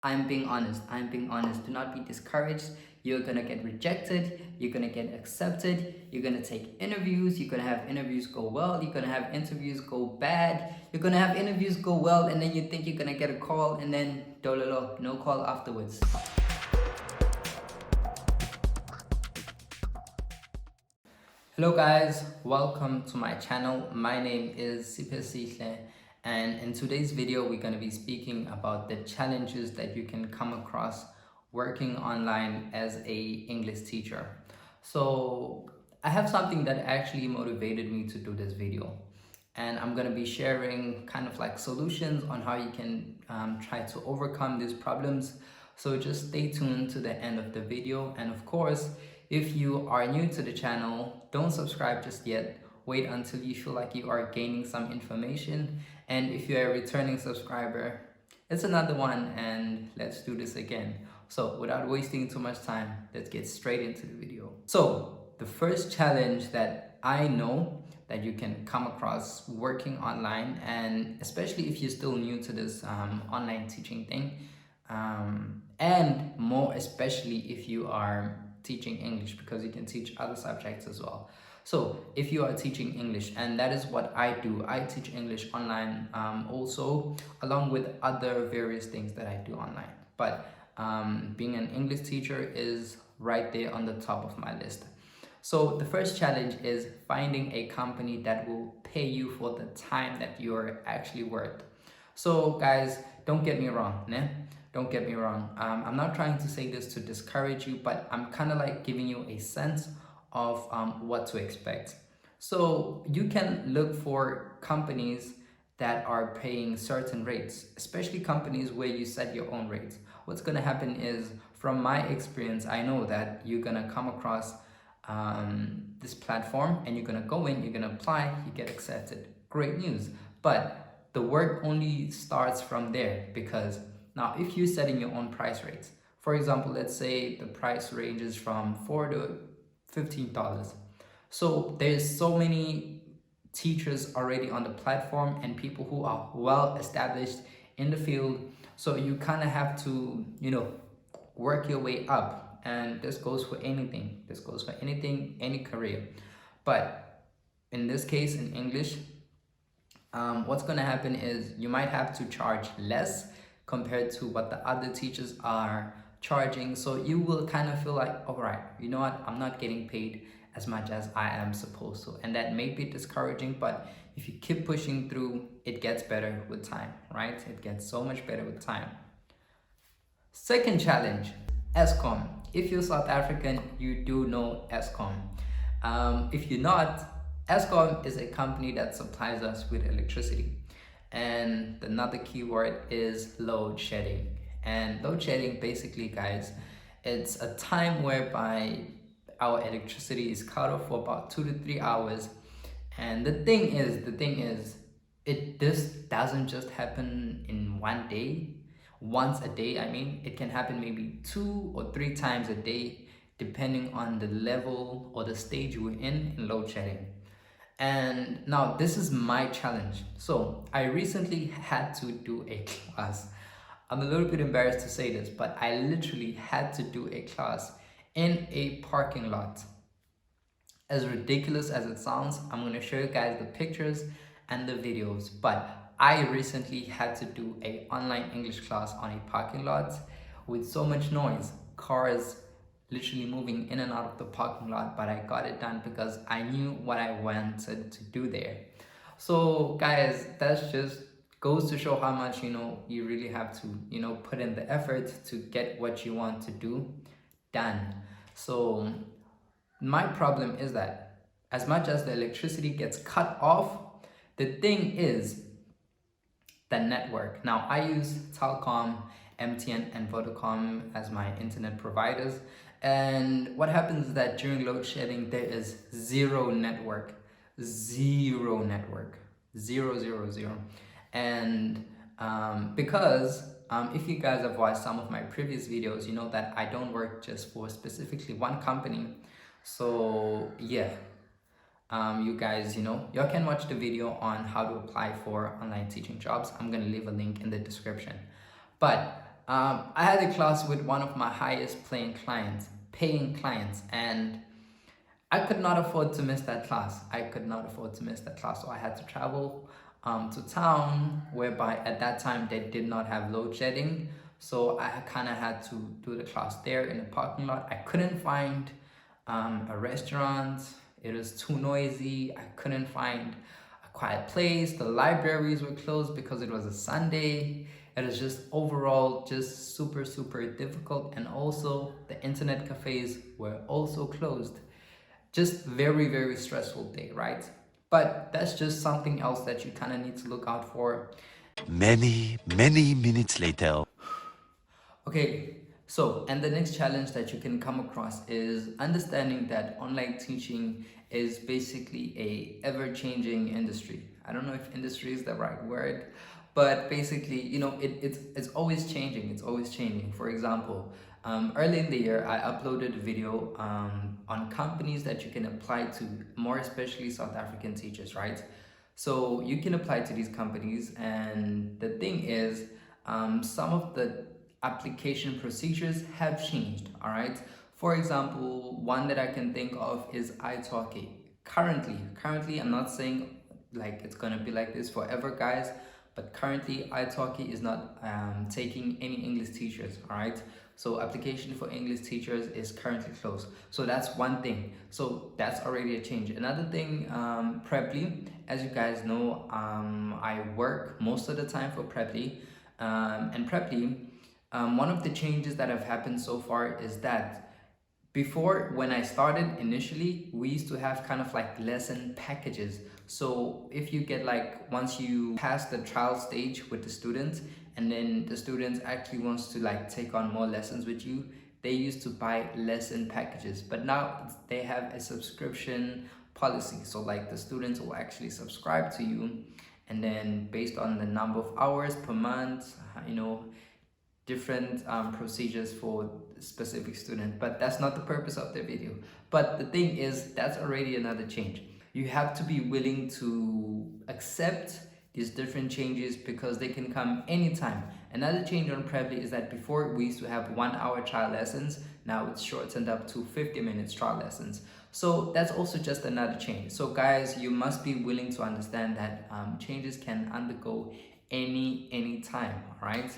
I'm being honest. I'm being honest. Do not be discouraged. You're gonna get rejected. You're gonna get accepted. You're gonna take interviews. You're gonna have interviews go well. You're gonna have interviews go bad. You're gonna have interviews go well, and then you think you're gonna get a call, and then dololo, no call afterwards. Hello guys, welcome to my channel. My name is Sihle, and in today's video we're going to be speaking about the challenges that you can come across working online as a English teacher. So I have something that actually motivated me to do this video, and I'm going to be sharing kind of like solutions on how you can try to overcome these problems. So just stay tuned to the end of the video, and of course, if you are new to the channel, don't subscribe just yet. Wait until you feel like you are gaining some information. And if you're a returning subscriber, it's another one, and let's do this again. So without wasting too much time, let's get straight into the video. So the first challenge that I know that you can come across working online, and especially if you're still new to this online teaching thing, and more especially if you are teaching English, because you can teach other subjects as well. So if you are teaching English, and that is what I do, I teach English online also, along with other various things that I do online. But being an English teacher is right there on the top of my list. So the first challenge is finding a company that will pay you for the time that you're actually worth. So guys, don't get me wrong, né? Don't get me wrong. I'm not trying to say this to discourage you, but I'm kind of like giving you a sense of what to expect. So you can look for companies that are paying certain rates, especially companies where you set your own rates. What's going to happen is, from my experience, I know that you're going to come across this platform, and you're going to go in, you're going to apply, you get accepted. Great news. But the work only starts from there, because now if you're setting your own price rates, for example, let's say the price ranges from $4 to $15. So there's so many teachers already on the platform and people who are well established in the field. So you kind of have to, work your way up. And this goes for anything. This goes for anything, any career. But in this case, in English, what's going to happen is you might have to charge less compared to what the other teachers are charging. So you will kind of feel like, all right, you know what, I'm not getting paid as much as I am supposed to. And that may be discouraging, but if you keep pushing through, it gets better with time, right? It gets so much better with time. Second challenge, ESCOM. If you're South African, you do know ESCOM. If you're not, ESCOM is a company that supplies us with electricity. And another keyword is load shedding. And load shedding, basically, guys, it's a time whereby our electricity is cut off for about 2 to 3 hours. And the thing is, this doesn't just happen in one day, once a day. I mean, it can happen maybe 2 or 3 times a day, depending on the level or the stage we're in load shedding. And now this is my challenge. So I recently had to do a class. I'm a little bit embarrassed to say this, but I literally had to do a class in a parking lot. As ridiculous as it sounds, I'm going to show you guys the pictures and the videos. But I recently had to do an online English class on a parking lot with so much noise, cars literally moving in and out of the parking lot, but I got it done because I knew what I wanted to do there. So guys, that's just goes to show how much, you really have to, put in the effort to get what you want to do done. So my problem is that as much as the electricity gets cut off, the thing is the network. Now I use Telkom, MTN, and Vodacom as my internet providers. And what happens is that during load shedding, there is zero network. Zero. And because if you guys have watched some of my previous videos, you know that I don't work just for specifically one company. So yeah, you guys, y'all can watch the video on how to apply for online teaching jobs. I'm gonna leave a link in the description. But I had a class with one of my highest paying clients, and I could not afford to miss that class. I could not afford to miss that class, so I had to travel to town, whereby at that time they did not have load shedding. So I kind of had to do the class there in the parking lot. I couldn't find a restaurant. It was too noisy. I couldn't find a quiet place. The libraries were closed because it was a Sunday. It was just overall just super, super difficult. And also the internet cafes were also closed. Just very, very stressful day, right? But that's just something else that you kind of need to look out for. Many, many minutes later. Okay, so and the next challenge that you can come across is understanding that online teaching is basically a ever-changing industry. I don't know if industry is the right word, but basically, it's always changing. It's always changing. For example, early in the year, I uploaded a video on companies that you can apply to, more especially South African teachers, right? So you can apply to these companies, and the thing is, some of the application procedures have changed. All right. For example, one that I can think of is italki. Currently, I'm not saying like it's gonna be like this forever, guys. But currently, italki is not taking any English teachers. All right. So application for English teachers is currently closed. So that's one thing. So that's already a change. Another thing, Preply. As you guys know, I work most of the time for Preply, and Preply. One of the changes that have happened so far is that before, when I started initially, we used to have kind of like lesson packages. So if you get like, once you pass the trial stage with the students, and then the students actually wants to like take on more lessons with you, they used to buy lesson packages. But now they have a subscription policy. So like the students will actually subscribe to you, and then based on the number of hours per month, different procedures for specific student. But that's not the purpose of the video. But the thing is, that's already another change. You have to be willing to accept these different changes because they can come anytime. Another change on Preply is that before we used to have 1 hour trial lessons. Now it's shortened up to 50 minutes trial lessons. So that's also just another change. So guys, you must be willing to understand that changes can undergo any time. All right.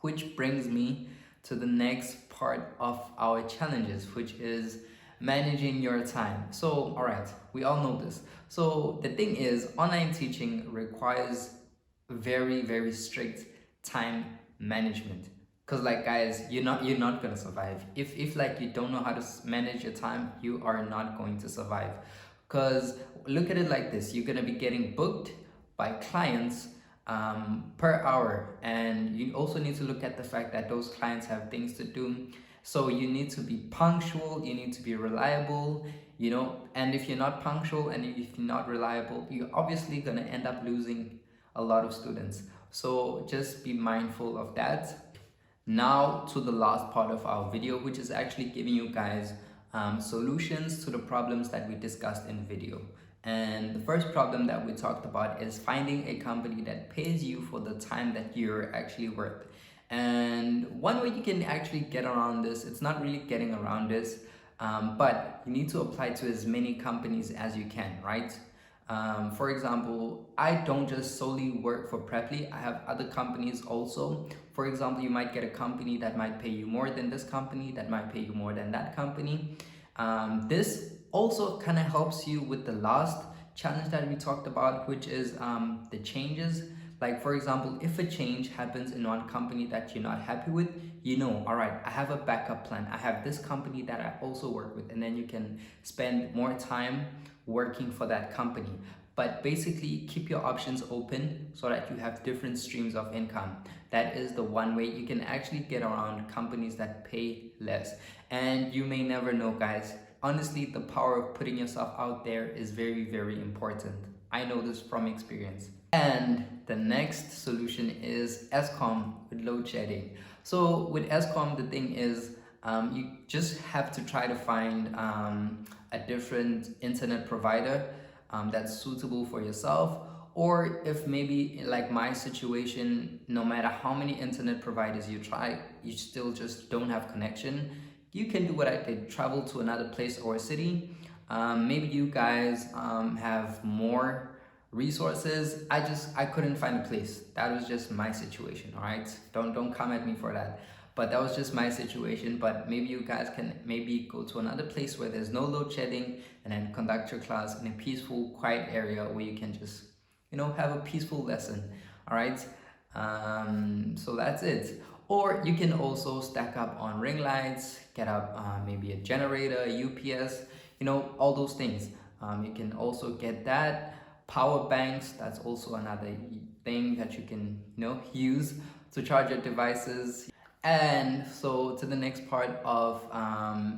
Which brings me to the next part of our challenges, which is managing your time. So, all right, we all know this. So, the thing is, online teaching requires very, very strict time management. Cause like guys, you're not gonna survive if like you don't know how to manage your time. You are not going to survive. Cause look at it like this: you're gonna be getting booked by clients per hour, and you also need to look at the fact that those clients have things to do. So you need to be punctual, you need to be reliable, and if you're not punctual and if you're not reliable, you're obviously going to end up losing a lot of students. So just be mindful of that. Now to the last part of our video, which is actually giving you guys solutions to the problems that we discussed in the video. And the first problem that we talked about is finding a company that pays you for the time that you're actually worth. And one way you can actually get around this, it's not really getting around this, but you need to apply to as many companies as you can, right? For example, I don't just solely work for Preply. I have other companies also. For example, you might get a company that might pay you more than this company, that might pay you more than that company. This also kind of helps you with the last challenge that we talked about, which is the changes. Like for example, if a change happens in one company that you're not happy with, all right, I have a backup plan. I have this company that I also work with, and then you can spend more time working for that company. But basically keep your options open so that you have different streams of income. That is the one way you can actually get around companies that pay less. And you may never know, guys. Honestly, the power of putting yourself out there is very, very important. I know this from experience. And the next solution is Eskom with load shedding. So with Eskom, the thing is, you just have to try to find a different internet provider that's suitable for yourself, Or if maybe like my situation, no matter how many internet providers you try, you still just don't have connection, you can do what I did: travel to another place or a city. Maybe you guys have more resources. I couldn't find a place. That was just my situation. All right, don't come at me for that, but that was just my situation. But maybe you guys can maybe go to another place where there's no load shedding, and then conduct your class in a peaceful, quiet area where you can just, you know, have a peaceful lesson. All right, so that's it. Or you can also stack up on ring lights, get up maybe a generator, a UPS, you know, all those things. You can also get that. Power banks, that's also another thing that you can, you know, use to charge your devices. And so to the next part of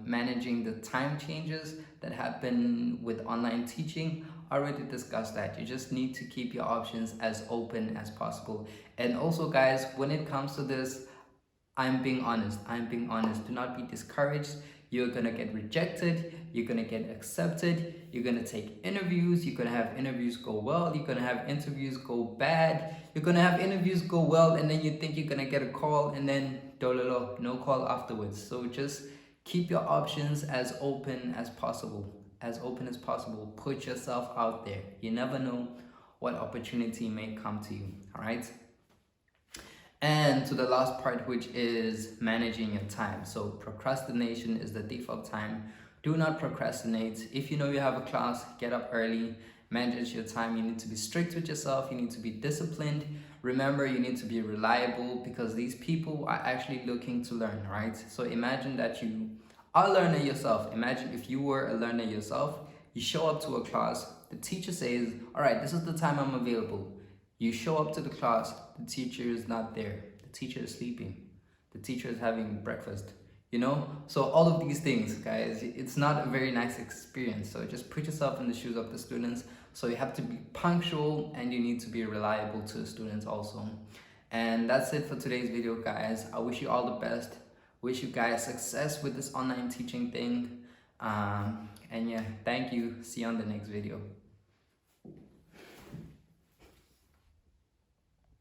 managing the time changes that happen with online teaching. I already discussed that. You just need to keep your options as open as possible. And also guys, when it comes to this, I'm being honest. I'm being honest. Do not be discouraged. You're gonna get rejected. You're gonna get accepted. You're gonna take interviews. You're gonna have interviews go well. You're gonna have interviews go bad. You're gonna have interviews go well, and then you think you're gonna get a call, and then dololo, no call afterwards. So just keep your options as open as possible. As open as possible. Put yourself out there. You never know what opportunity may come to you. All right. And to the last part, which is managing your time. So procrastination is the thief of time. Do not procrastinate. If you know you have a class, get up early, manage your time. You need to be strict with yourself. You need to be disciplined. Remember, you need to be reliable, because these people are actually looking to learn, right? So imagine that you are a learner yourself. Imagine if you were a learner yourself, you show up to a class, the teacher says, all right, this is the time I'm available. You show up to the class, the teacher is not there. The teacher is sleeping. The teacher is having breakfast, you know? So all of these things, guys, it's not a very nice experience. So just put yourself in the shoes of the students. So you have to be punctual, and you need to be reliable to the students also. And that's it for today's video, guys. I wish you all the best. Wish you guys success with this online teaching thing. And yeah, thank you. See you on the next video.